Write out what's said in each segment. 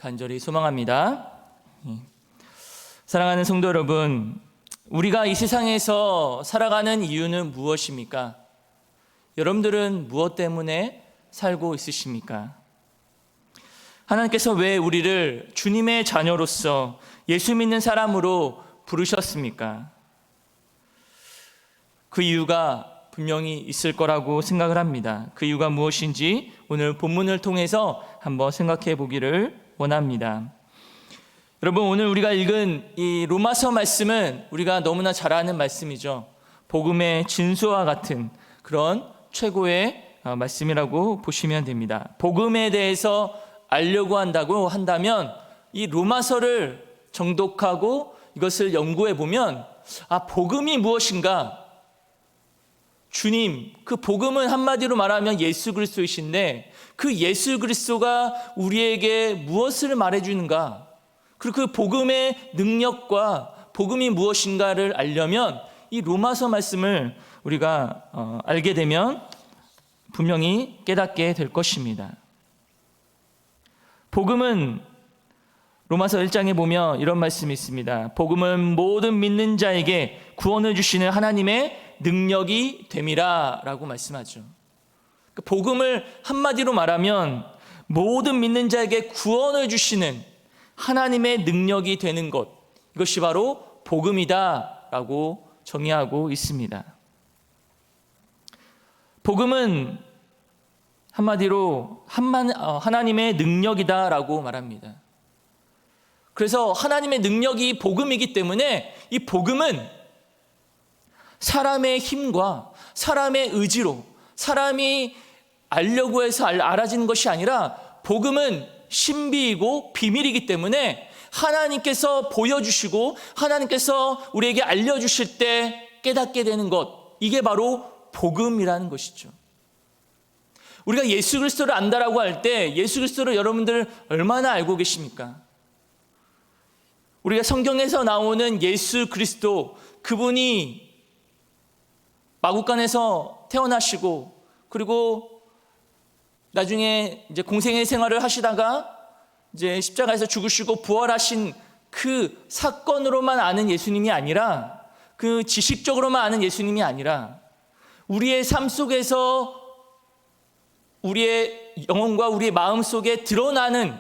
간절히 소망합니다. 사랑하는 성도 여러분, 우리가 이 세상에서 살아가는 이유는 무엇입니까? 여러분들은 무엇 때문에 살고 있으십니까? 하나님께서 왜 우리를 주님의 자녀로서 예수 믿는 사람으로 부르셨습니까? 그 이유가 분명히 있을 거라고 생각을 합니다. 그 이유가 무엇인지 오늘 본문을 통해서 한번 생각해 보기를 원합니다. 여러분, 오늘 우리가 읽은 이 로마서 말씀은 우리가 너무나 잘 아는 말씀이죠. 복음의 진수와 같은 그런 최고의 말씀이라고 보시면 됩니다. 복음에 대해서 알려고 한다면 이 로마서를 정독하고 이것을 연구해 보면 복음이 무엇인가? 주님, 그 복음은 한마디로 말하면 예수 그리스도이신데 그 예수 그리스도가 우리에게 무엇을 말해주는가? 그리고 그 복음의 능력과 복음이 무엇인가를 알려면 이 로마서 말씀을 우리가 알게 되면 분명히 깨닫게 될 것입니다. 복음은 로마서 1장에 보면 이런 말씀이 있습니다. 복음은 모든 믿는 자에게 구원을 주시는 하나님의 능력이 됨이라 라고 말씀하죠. 복음을 한마디로 말하면 모든 믿는 자에게 구원을 주시는 하나님의 능력이 되는 것, 이것이 바로 복음이다 라고 정의하고 있습니다. 복음은 한마디로 하나님의 능력이다 라고 말합니다. 그래서 하나님의 능력이 복음이기 때문에 이 복음은 사람의 힘과 사람의 의지로 사람이 알려고 해서 알아지는 것이 아니라 복음은 신비이고 비밀이기 때문에 하나님께서 보여주시고 하나님께서 우리에게 알려주실 때 깨닫게 되는 것, 이게 바로 복음이라는 것이죠. 우리가 예수 그리스도를 안다라고 할 때 예수 그리스도를 여러분들 얼마나 알고 계십니까? 우리가 성경에서 나오는 예수 그리스도, 그분이 마구간에서 태어나시고 그리고 나중에 이제 공생의 생활을 하시다가 이제 십자가에서 죽으시고 부활하신 그 사건으로만 아는 예수님이 아니라, 그 지식적으로만 아는 예수님이 아니라 우리의 삶 속에서 우리의 영혼과 우리의 마음 속에 드러나는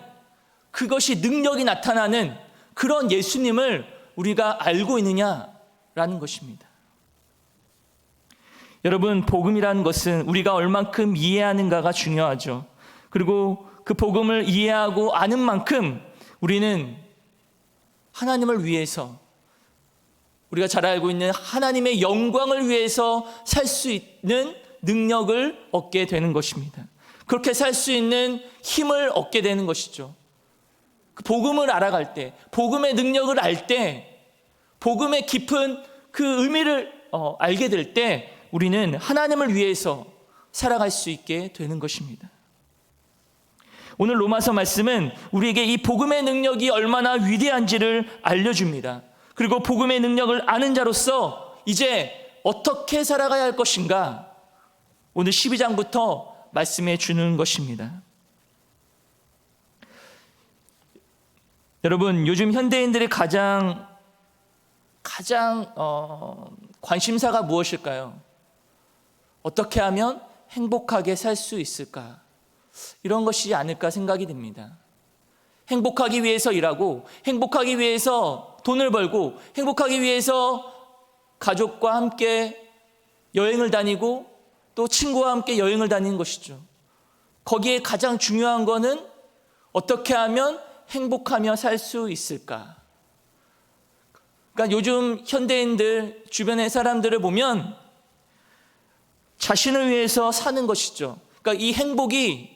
그것이 능력이 나타나는 그런 예수님을 우리가 알고 있느냐라는 것입니다. 여러분, 복음이라는 것은 우리가 얼만큼 이해하는가가 중요하죠. 그리고 그 복음을 이해하고 아는 만큼 우리는 하나님을 위해서, 우리가 잘 알고 있는 하나님의 영광을 위해서 살 수 있는 능력을 얻게 되는 것입니다. 그렇게 살 수 있는 힘을 얻게 되는 것이죠. 그 복음을 알아갈 때, 복음의 능력을 알 때, 복음의 깊은 그 의미를 알게 될 때 우리는 하나님을 위해서 살아갈 수 있게 되는 것입니다. 오늘 로마서 말씀은 우리에게 이 복음의 능력이 얼마나 위대한지를 알려줍니다. 그리고 복음의 능력을 아는 자로서 이제 어떻게 살아가야 할 것인가, 오늘 12장부터 말씀해 주는 것입니다. 여러분, 요즘 현대인들의 가장 관심사가 무엇일까요? 어떻게 하면 행복하게 살 수 있을까? 이런 것이 아닐까 생각이 듭니다. 행복하기 위해서 일하고, 행복하기 위해서 돈을 벌고, 행복하기 위해서 가족과 함께 여행을 다니고 또 친구와 함께 여행을 다니는 것이죠. 거기에 가장 중요한 거는 어떻게 하면 행복하며 살 수 있을까? 그러니까 요즘 현대인들, 주변의 사람들을 보면 자신을 위해서 사는 것이죠. 그러니까 이 행복이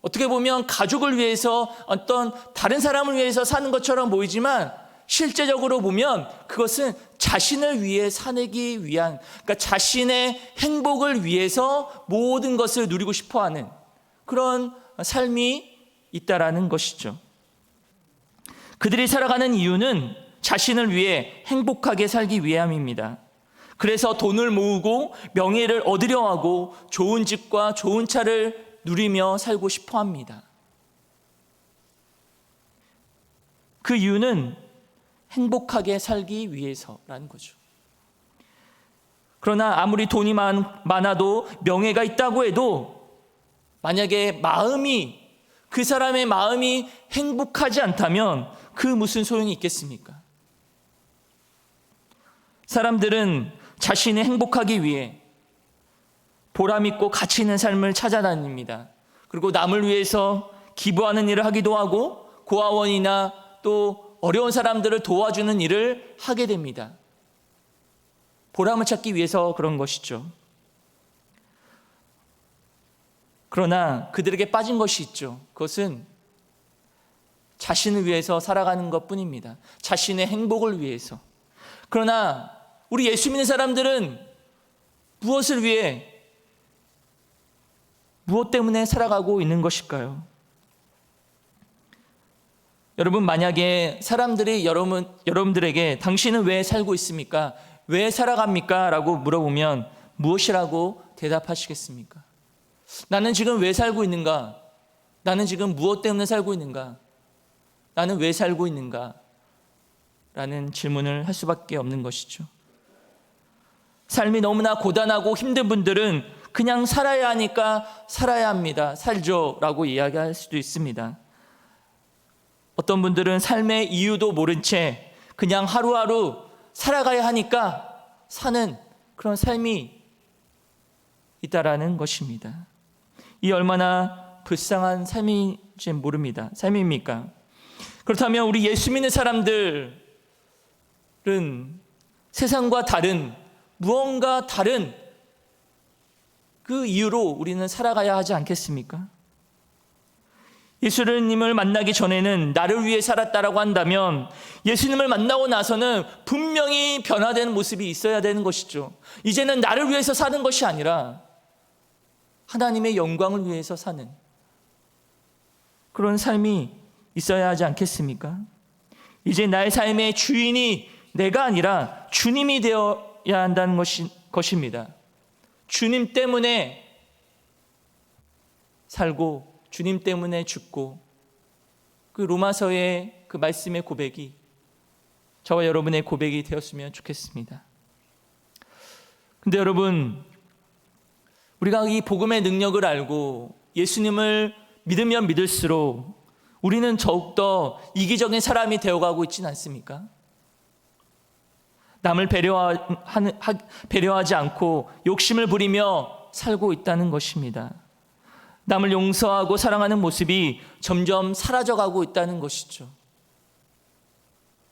어떻게 보면 가족을 위해서, 어떤 다른 사람을 위해서 사는 것처럼 보이지만 실제적으로 보면 그것은 자신을 위해 사기 위한, 그러니까 자신의 행복을 위해서 모든 것을 누리고 싶어하는 그런 삶이 있다라는 것이죠. 그들이 살아가는 이유는 자신을 위해 행복하게 살기 위함입니다. 그래서 돈을 모으고 명예를 얻으려 하고 좋은 집과 좋은 차를 누리며 살고 싶어 합니다. 그 이유는 행복하게 살기 위해서라는 거죠. 그러나 아무리 돈이 많아도 명예가 있다고 해도 만약에 그 사람의 마음이 행복하지 않다면 그 무슨 소용이 있겠습니까? 사람들은 자신이 행복하기 위해 보람 있고 가치 있는 삶을 찾아다닙니다. 그리고 남을 위해서 기부하는 일을 하기도 하고 고아원이나 또 어려운 사람들을 도와주는 일을 하게 됩니다. 보람을 찾기 위해서 그런 것이죠. 그러나 그들에게 빠진 것이 있죠. 그것은 자신을 위해서 살아가는 것뿐입니다. 자신의 행복을 위해서. 그러나 우리 예수 믿는 사람들은 무엇을 위해, 무엇 때문에 살아가고 있는 것일까요? 여러분, 만약에 사람들이 여러분들에게 당신은 왜 살고 있습니까? 왜 살아갑니까? 라고 물어보면 무엇이라고 대답하시겠습니까? 나는 지금 왜 살고 있는가? 나는 지금 무엇 때문에 살고 있는가? 나는 왜 살고 있는가? 라는 질문을 할 수밖에 없는 것이죠. 삶이 너무나 고단하고 힘든 분들은 그냥 살아야 하니까 살아야 합니다. 살죠. 라고 이야기할 수도 있습니다. 어떤 분들은 삶의 이유도 모른 채 그냥 하루하루 살아가야 하니까 사는 그런 삶이 있다라는 것입니다. 이 얼마나 불쌍한 삶인지 모릅니다. 삶입니까? 그렇다면 우리 예수 믿는 사람들은 세상과 다른, 무언가 다른 그 이유로 우리는 살아가야 하지 않겠습니까? 예수님을 만나기 전에는 나를 위해 살았다라고 한다면 예수님을 만나고 나서는 분명히 변화되는 모습이 있어야 되는 것이죠. 이제는 나를 위해서 사는 것이 아니라 하나님의 영광을 위해서 사는 그런 삶이 있어야 하지 않겠습니까? 이제 나의 삶의 주인이 내가 아니라 주님이 되어야 한다는 것입니다. 주님 때문에 살고 주님 때문에 죽고, 그 로마서의 그 말씀의 고백이 저와 여러분의 고백이 되었으면 좋겠습니다. 근데 여러분, 우리가 이 복음의 능력을 알고 예수님을 믿으면 믿을수록 우리는 더욱더 이기적인 사람이 되어가고 있지는 않습니까? 남을 배려하지 않고 욕심을 부리며 살고 있다는 것입니다. 남을 용서하고 사랑하는 모습이 점점 사라져가고 있다는 것이죠.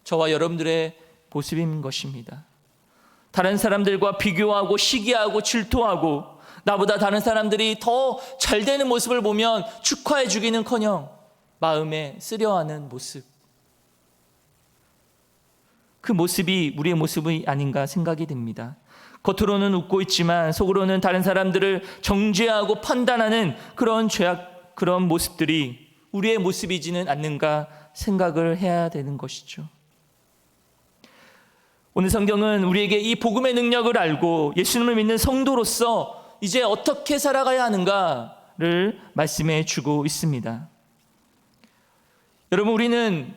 저와 여러분들의 모습인 것입니다. 다른 사람들과 비교하고 시기하고 질투하고 나보다 다른 사람들이 더 잘 되는 모습을 보면 축하해 주기는커녕 마음에 쓰려하는 모습, 그 모습이 우리의 모습이 아닌가 생각이 듭니다. 겉으로는 웃고 있지만 속으로는 다른 사람들을 정죄하고 판단하는 그런 모습들이 우리의 모습이지는 않는가 생각을 해야 되는 것이죠. 오늘 성경은 우리에게 이 복음의 능력을 알고 예수님을 믿는 성도로서 이제 어떻게 살아가야 하는가를 말씀해 주고 있습니다. 여러분, 우리는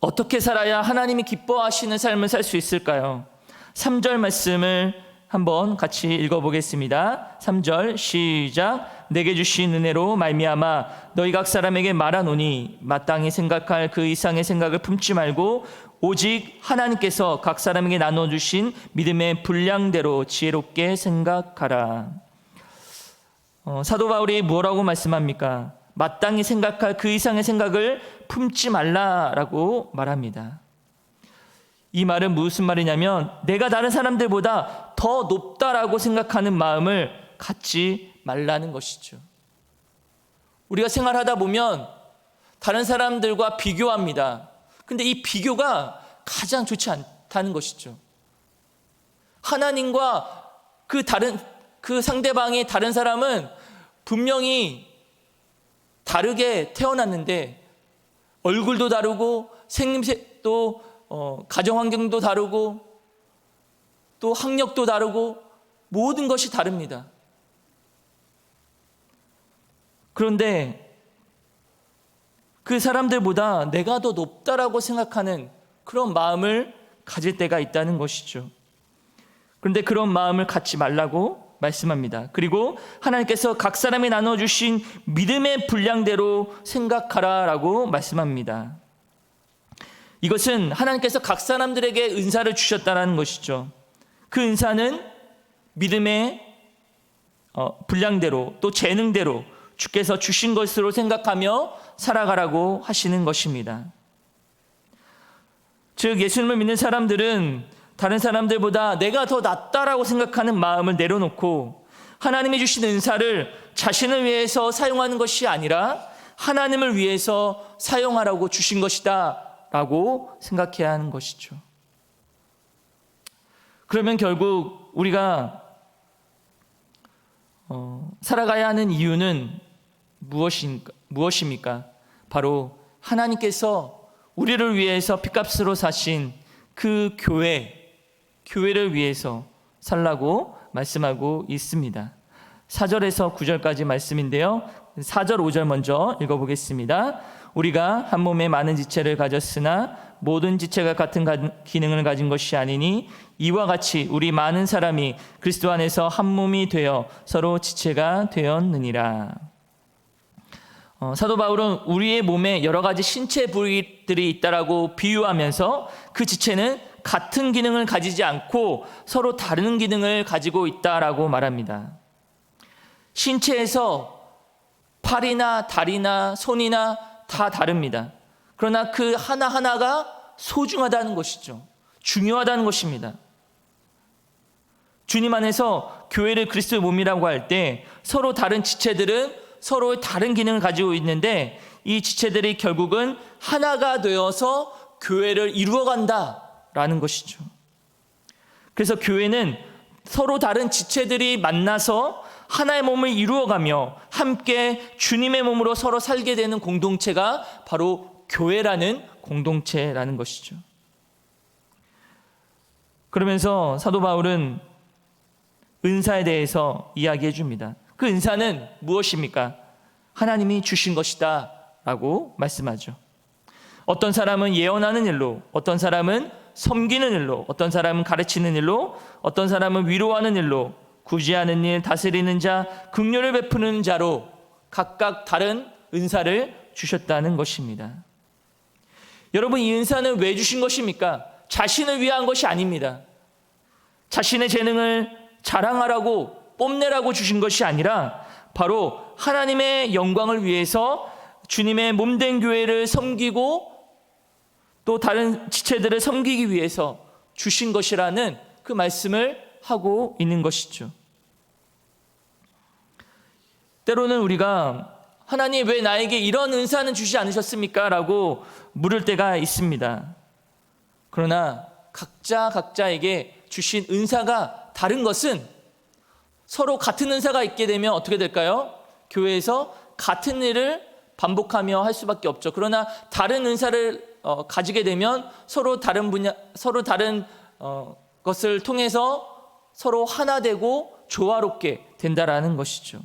어떻게 살아야 하나님이 기뻐하시는 삶을 살 수 있을까요? 3절 말씀을 한번 같이 읽어보겠습니다. 3절 시작. 내게 주신 은혜로 말미암아 너희 각 사람에게 말하노니 마땅히 생각할 그 이상의 생각을 품지 말고 오직 하나님께서 각 사람에게 나눠주신 믿음의 분량대로 지혜롭게 생각하라. 사도 바울이 뭐라고 말씀합니까? 마땅히 생각할 그 이상의 생각을 품지 말라라고 말합니다. 이 말은 무슨 말이냐면 내가 다른 사람들보다 더 높다라고 생각하는 마음을 갖지 말라는 것이죠. 우리가 생활하다 보면 다른 사람들과 비교합니다. 근데 이 비교가 가장 좋지 않다는 것이죠. 하나님과 그 상대방의 다른 사람은 분명히 다르게 태어났는데 얼굴도 다르고 생김새도 가정 환경도 다르고 또 학력도 다르고 모든 것이 다릅니다. 그런데 그 사람들보다 내가 더 높다라고 생각하는 그런 마음을 가질 때가 있다는 것이죠. 그런데 그런 마음을 갖지 말라고 말씀합니다. 그리고 하나님께서 각 사람이 나눠주신 믿음의 분량대로 생각하라라고 말씀합니다. 이것은 하나님께서 각 사람들에게 은사를 주셨다는 것이죠. 그 은사는 믿음의 분량대로 또 재능대로 주께서 주신 것으로 생각하며 살아가라고 하시는 것입니다. 즉 예수님을 믿는 사람들은 다른 사람들보다 내가 더 낫다라고 생각하는 마음을 내려놓고 하나님이 주신 은사를 자신을 위해서 사용하는 것이 아니라 하나님을 위해서 사용하라고 주신 것이다 라고 생각해야 하는 것이죠. 그러면 결국 우리가 살아가야 하는 이유는 무엇입니까? 바로 하나님께서 우리를 위해서 핏값으로 사신 그 교회를 위해서 살라고 말씀하고 있습니다. 4절에서 9절까지 말씀인데요. 4절 5절 먼저 읽어보겠습니다. 우리가 한 몸에 많은 지체를 가졌으나 모든 지체가 같은 기능을 가진 것이 아니니 이와 같이 우리 많은 사람이 그리스도 안에서 한 몸이 되어 서로 지체가 되었느니라. 사도 바울은 우리의 몸에 여러 가지 신체 부위들이 있다라고 비유하면서 그 지체는 같은 기능을 가지지 않고 서로 다른 기능을 가지고 있다라고 말합니다. 신체에서 팔이나 다리나 손이나 다 다릅니다. 그러나 그 하나하나가 소중하다는 것이죠. 중요하다는 것입니다. 주님 안에서 교회를 그리스도의 몸이라고 할 때 서로 다른 지체들은 서로의 다른 기능을 가지고 있는데 이 지체들이 결국은 하나가 되어서 교회를 이루어간다라는 것이죠. 그래서 교회는 서로 다른 지체들이 만나서 하나의 몸을 이루어가며 함께 주님의 몸으로 서로 살게 되는 공동체가 바로 교회라는 공동체라는 것이죠. 그러면서 사도 바울은 은사에 대해서 이야기해 줍니다. 그 은사는 무엇입니까? 하나님이 주신 것이다 라고 말씀하죠. 어떤 사람은 예언하는 일로, 어떤 사람은 섬기는 일로, 어떤 사람은 가르치는 일로, 어떤 사람은 위로하는 일로, 구제하는 일, 다스리는 자, 긍휼을 베푸는 자로 각각 다른 은사를 주셨다는 것입니다. 여러분, 이 은사는 왜 주신 것입니까? 자신을 위한 것이 아닙니다. 자신의 재능을 자랑하라고 뽐내라고 주신 것이 아니라 바로 하나님의 영광을 위해서 주님의 몸된 교회를 섬기고 또 다른 지체들을 섬기기 위해서 주신 것이라는 그 말씀을 하고 있는 것이죠. 때로는 우리가 하나님 왜 나에게 이런 은사는 주시지 않으셨습니까? 라고 물을 때가 있습니다. 그러나 각자에게 주신 은사가 다른 것은 서로 같은 은사가 있게 되면 어떻게 될까요? 교회에서 같은 일을 반복하며 할 수밖에 없죠. 그러나 다른 은사를 가지게 되면 서로 다른 것을 통해서 서로 하나 되고 조화롭게 된다라는 것이죠.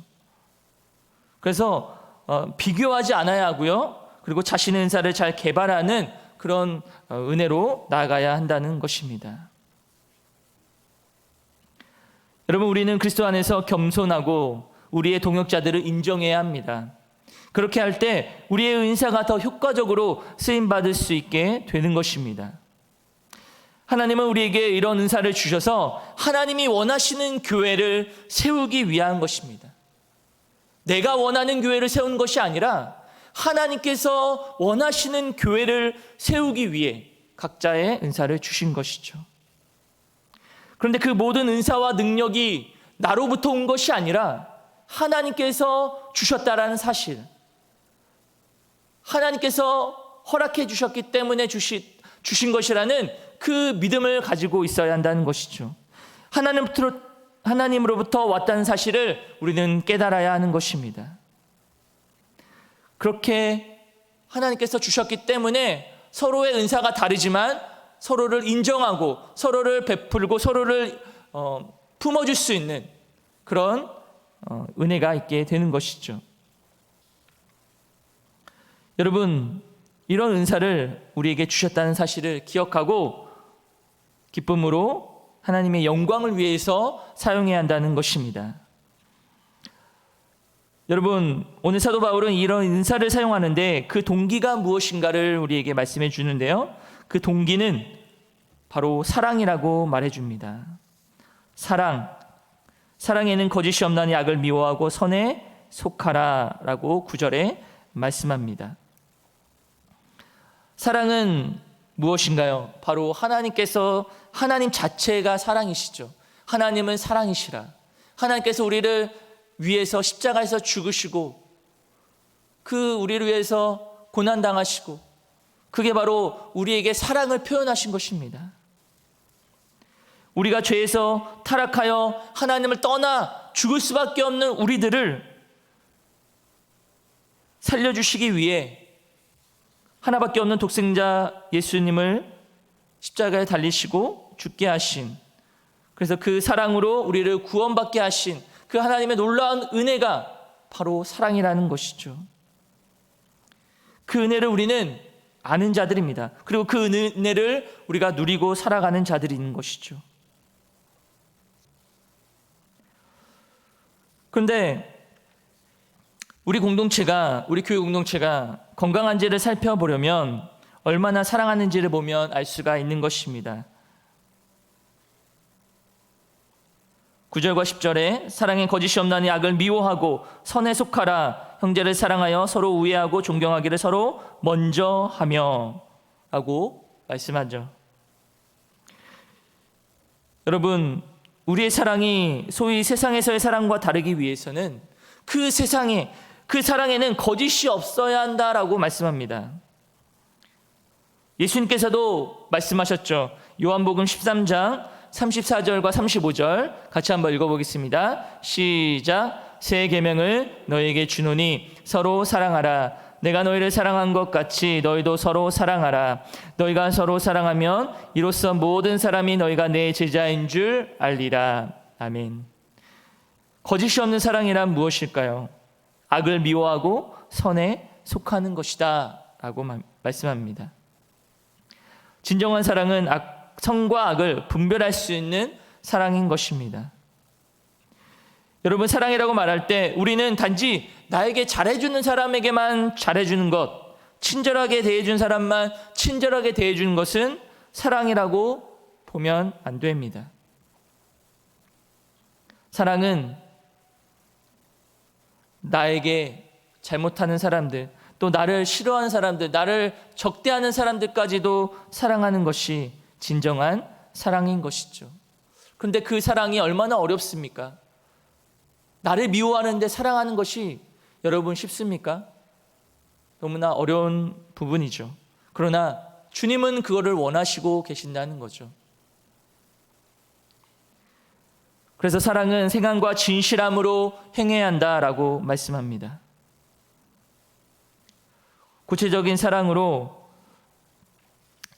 그래서 비교하지 않아야 하고요. 그리고 자신의 은사를 잘 개발하는 그런 은혜로 나아가야 한다는 것입니다. 여러분, 우리는 그리스도 안에서 겸손하고 우리의 동역자들을 인정해야 합니다. 그렇게 할 때 우리의 은사가 더 효과적으로 쓰임받을 수 있게 되는 것입니다. 하나님은 우리에게 이런 은사를 주셔서 하나님이 원하시는 교회를 세우기 위한 것입니다. 내가 원하는 교회를 세운 것이 아니라 하나님께서 원하시는 교회를 세우기 위해 각자의 은사를 주신 것이죠. 그런데 그 모든 은사와 능력이 나로부터 온 것이 아니라 하나님께서 주셨다라는 사실, 하나님께서 허락해 주셨기 때문에 주신 것이라는 그 믿음을 가지고 있어야 한다는 것이죠. 하나님으로부터 왔다는 사실을 우리는 깨달아야 하는 것입니다. 그렇게 하나님께서 주셨기 때문에 서로의 은사가 다르지만 서로를 인정하고 서로를 베풀고 서로를 품어줄 수 있는 그런 은혜가 있게 되는 것이죠. 여러분, 이런 은사를 우리에게 주셨다는 사실을 기억하고 기쁨으로 하나님의 영광을 위해서 사용해야 한다는 것입니다. 여러분, 오늘 사도 바울은 이런 은사를 사용하는데 그 동기가 무엇인가를 우리에게 말씀해 주는데요. 그 동기는 바로 사랑이라고 말해 줍니다. 사랑에는 거짓이 없나니 악을 미워하고 선에 속하라 라고 9절에 말씀합니다. 사랑은 무엇인가요? 바로 하나님 자체가 사랑이시죠. 하나님은 사랑이시라. 하나님께서 우리를 위해서 십자가에서 죽으시고 우리를 위해서 고난당하시고 그게 바로 우리에게 사랑을 표현하신 것입니다. 우리가 죄에서 타락하여 하나님을 떠나 죽을 수밖에 없는 우리들을 살려주시기 위해 하나밖에 없는 독생자 예수님을 십자가에 달리시고 죽게 하신, 그래서 그 사랑으로 우리를 구원받게 하신 그 하나님의 놀라운 은혜가 바로 사랑이라는 것이죠. 그 은혜를 우리는 아는 자들입니다. 그리고 그 은혜를 우리가 누리고 살아가는 자들인 것이죠. 그런데 우리 교회 공동체가 건강한지를 살펴보려면 얼마나 사랑하는지를 보면 알 수가 있는 것입니다. 9절과 10절에 사랑에 거짓이 없나니 악을 미워하고 선에 속하라. 형제를 사랑하여 서로 우애하고 존경하기를 서로 먼저 하며 라고 말씀하죠. 여러분, 우리의 사랑이 소위 세상에서의 사랑과 다르기 위해서는 그 사랑에는 거짓이 없어야 한다라고 말씀합니다. 예수님께서도 말씀하셨죠. 요한복음 13장 34절과 35절 같이 한번 읽어보겠습니다. 시작. 새 계명을 너희에게 주노니 서로 사랑하라. 내가 너희를 사랑한 것 같이 너희도 서로 사랑하라. 너희가 서로 사랑하면 이로써 모든 사람이 너희가 내 제자인 줄 알리라. 아멘. 거짓이 없는 사랑이란 무엇일까요? 악을 미워하고 선에 속하는 것이다 라고 말씀합니다. 진정한 사랑은 선과 악을 분별할 수 있는 사랑인 것입니다. 여러분, 사랑이라고 말할 때 우리는 단지 나에게 잘해주는 사람에게만 잘해주는 것, 친절하게 대해준 사람만 친절하게 대해주는 것은 사랑이라고 보면 안 됩니다. 사랑은 나에게 잘못하는 사람들, 또 나를 싫어하는 사람들, 나를 적대하는 사람들까지도 사랑하는 것이 진정한 사랑인 것이죠. 그런데 그 사랑이 얼마나 어렵습니까? 나를 미워하는데 사랑하는 것이 여러분 쉽습니까? 너무나 어려운 부분이죠. 그러나 주님은 그거를 원하시고 계신다는 거죠. 그래서 사랑은 생각과 진실함으로 행해야 한다라고 말씀합니다. 구체적인 사랑으로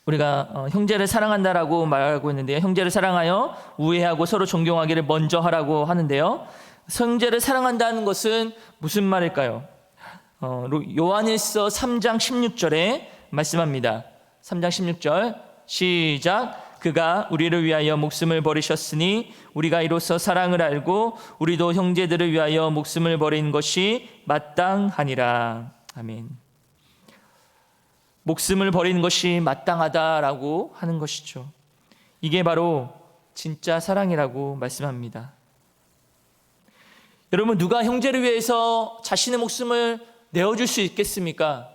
우리가 형제를 사랑한다라고 말하고 있는데요. 형제를 사랑하여 우애하고 서로 존경하기를 먼저 하라고 하는데요. 형제를 사랑한다는 것은 무슨 말일까요? 요한일서 3장 16절에 말씀합니다. 3장 16절 시작. 그가 우리를 위하여 목숨을 버리셨으니 우리가 이로써 사랑을 알고 우리도 형제들을 위하여 목숨을 버린 것이 마땅하니라. 아멘. 목숨을 버리는 것이 마땅하다라고 하는 것이죠. 이게 바로 진짜 사랑이라고 말씀합니다. 여러분, 누가 형제를 위해서 자신의 목숨을 내어줄 수 있겠습니까?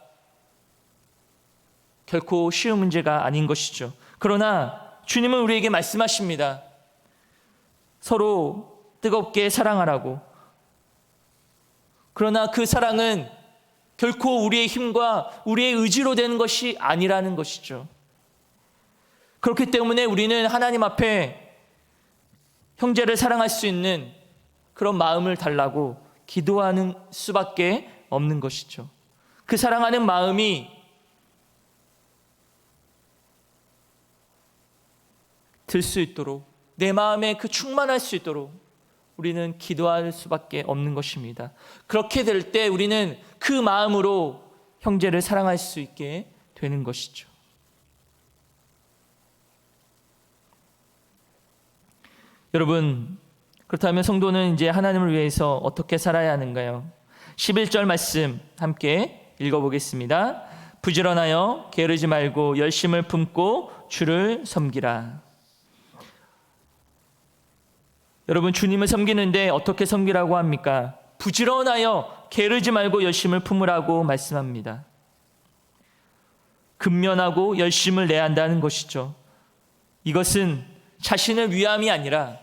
결코 쉬운 문제가 아닌 것이죠. 그러나 주님은 우리에게 말씀하십니다. 서로 뜨겁게 사랑하라고. 그러나 그 사랑은 결코 우리의 힘과 우리의 의지로 되는 것이 아니라는 것이죠. 그렇기 때문에 우리는 하나님 앞에 형제를 사랑할 수 있는 그런 마음을 달라고 기도하는 수밖에 없는 것이죠. 그 사랑하는 마음이 들 수 있도록, 내 마음에 그 충만할 수 있도록 우리는 기도할 수밖에 없는 것입니다. 그렇게 될 때 우리는 그 마음으로 형제를 사랑할 수 있게 되는 것이죠. 여러분, 그렇다면 성도는 이제 하나님을 위해서 어떻게 살아야 하는가요? 11절 말씀 함께 읽어보겠습니다. 부지런하여 게으르지 말고 열심을 품고 주를 섬기라. 여러분, 주님을 섬기는데 어떻게 섬기라고 합니까? 부지런하여 게으르지 말고 열심을 품으라고 말씀합니다. 근면하고 열심을 내야 한다는 것이죠. 이것은 자신을 위함이 아니라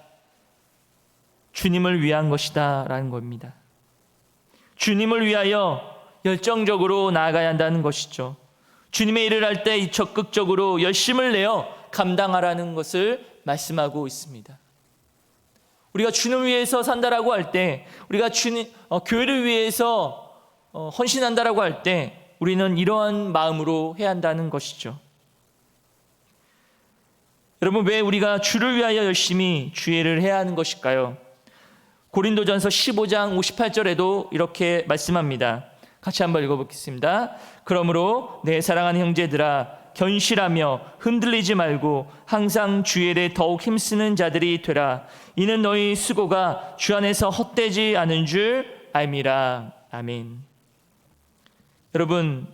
주님을 위한 것이다 라는 겁니다. 주님을 위하여 열정적으로 나아가야 한다는 것이죠. 주님의 일을 할 때 적극적으로 열심을 내어 감당하라는 것을 말씀하고 있습니다. 우리가 주님을 위해서 산다라고 할 때, 우리가 교회를 위해서 헌신한다라고 할 때 우리는 이러한 마음으로 해야 한다는 것이죠. 여러분, 왜 우리가 주를 위하여 열심히 주의를 해야 하는 것일까요? 고린도전서 15장 58절에도 이렇게 말씀합니다. 같이 한번 읽어보겠습니다. 그러므로 내 사랑하는 형제들아, 견실하며 흔들리지 말고 항상 주의 일에 더욱 힘쓰는 자들이 되라. 이는 너희 수고가 주 안에서 헛되지 않은 줄 알미라. 아멘. 여러분,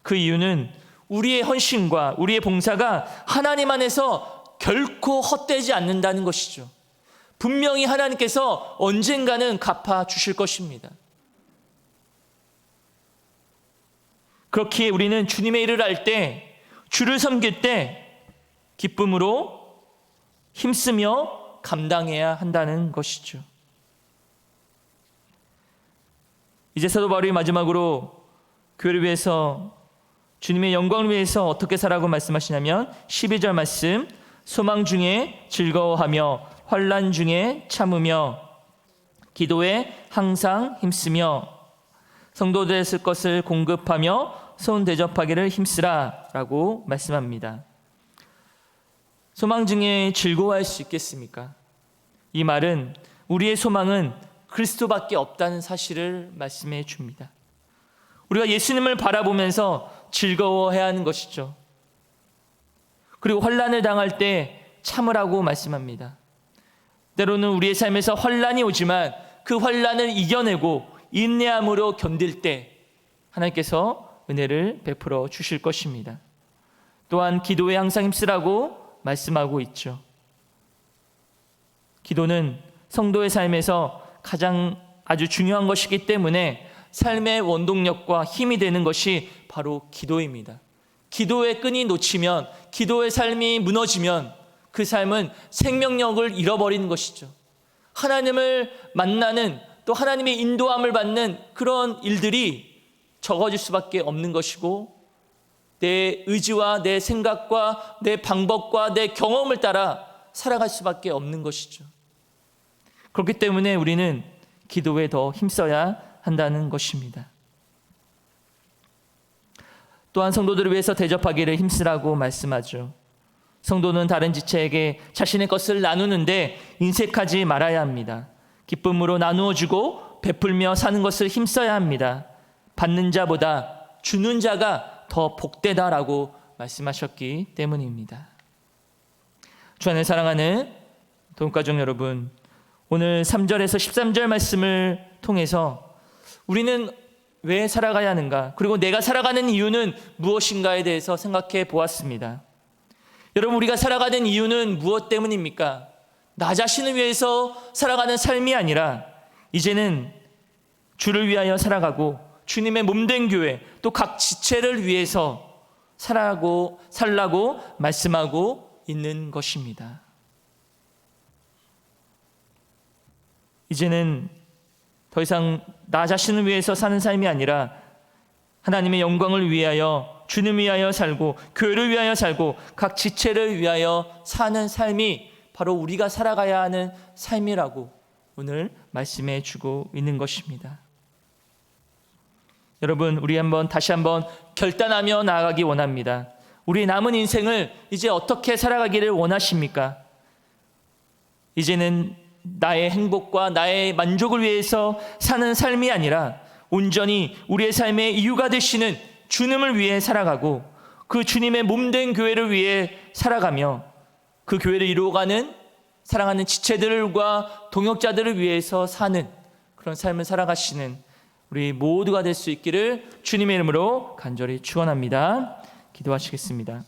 그 이유는 우리의 헌신과 우리의 봉사가 하나님 안에서 결코 헛되지 않는다는 것이죠. 분명히 하나님께서 언젠가는 갚아 주실 것입니다. 그렇기에 우리는 주님의 일을 할 때, 주를 섬길 때 기쁨으로 힘쓰며 감당해야 한다는 것이죠. 이제 사도 바울이 마지막으로 교회를 위해서, 주님의 영광을 위해서 어떻게 살라고 말씀하시냐면 12절 말씀, 소망 중에 즐거워하며 환난 중에 참으며 기도에 항상 힘쓰며 성도들의 쓸 것을 공급하며 소원 대접하기를 힘쓰라 라고 말씀합니다. 소망 중에 즐거워할 수 있겠습니까? 이 말은 우리의 소망은 그리스도밖에 없다는 사실을 말씀해 줍니다. 우리가 예수님을 바라보면서 즐거워해야 하는 것이죠. 그리고 환난을 당할 때 참으라고 말씀합니다. 때로는 우리의 삶에서 환난이 오지만 그 환난을 이겨내고 인내함으로 견딜 때 하나님께서 은혜를 베풀어 주실 것입니다. 또한 기도에 항상 힘쓰라고 말씀하고 있죠. 기도는 성도의 삶에서 가장 아주 중요한 것이기 때문에 삶의 원동력과 힘이 되는 것이 바로 기도입니다. 기도의 끈이 놓치면, 기도의 삶이 무너지면 그 삶은 생명력을 잃어버리는 것이죠. 하나님을 만나는, 또 하나님의 인도함을 받는 그런 일들이 적어질 수밖에 없는 것이고, 내 의지와 내 생각과 내 방법과 내 경험을 따라 살아갈 수밖에 없는 것이죠. 그렇기 때문에 우리는 기도에 더 힘써야 한다는 것입니다. 또한 성도들을 위해서 대접하기를 힘쓰라고 말씀하죠. 성도는 다른 지체에게 자신의 것을 나누는데 인색하지 말아야 합니다. 기쁨으로 나누어 주고 베풀며 사는 것을 힘써야 합니다. 받는 자보다 주는 자가 더 복되다라고 말씀하셨기 때문입니다. 주 안에 사랑하는 돈가족 여러분, 오늘 3절에서 13절 말씀을 통해서 우리는 왜 살아가야 하는가, 그리고 내가 살아가는 이유는 무엇인가에 대해서 생각해 보았습니다. 여러분, 우리가 살아가는 이유는 무엇 때문입니까? 나 자신을 위해서 살아가는 삶이 아니라 이제는 주를 위하여 살아가고 주님의 몸된 교회, 또 각 지체를 위해서 살라고 말씀하고 있는 것입니다. 이제는 더 이상 나 자신을 위해서 사는 삶이 아니라 하나님의 영광을 위하여, 주님을 위하여 살고 교회를 위하여 살고 각 지체를 위하여 사는 삶이 바로 우리가 살아가야 하는 삶이라고 오늘 말씀해 주고 있는 것입니다. 여러분, 우리 다시 한번 결단하며 나아가기 원합니다. 우리 남은 인생을 이제 어떻게 살아가기를 원하십니까? 이제는 나의 행복과 나의 만족을 위해서 사는 삶이 아니라 온전히 우리의 삶의 이유가 되시는 주님을 위해 살아가고 그 주님의 몸된 교회를 위해 살아가며 그 교회를 이루어가는 사랑하는 지체들과 동역자들을 위해서 사는 그런 삶을 살아가시는 우리 모두가 될 수 있기를 주님의 이름으로 간절히 축원합니다. 기도하시겠습니다.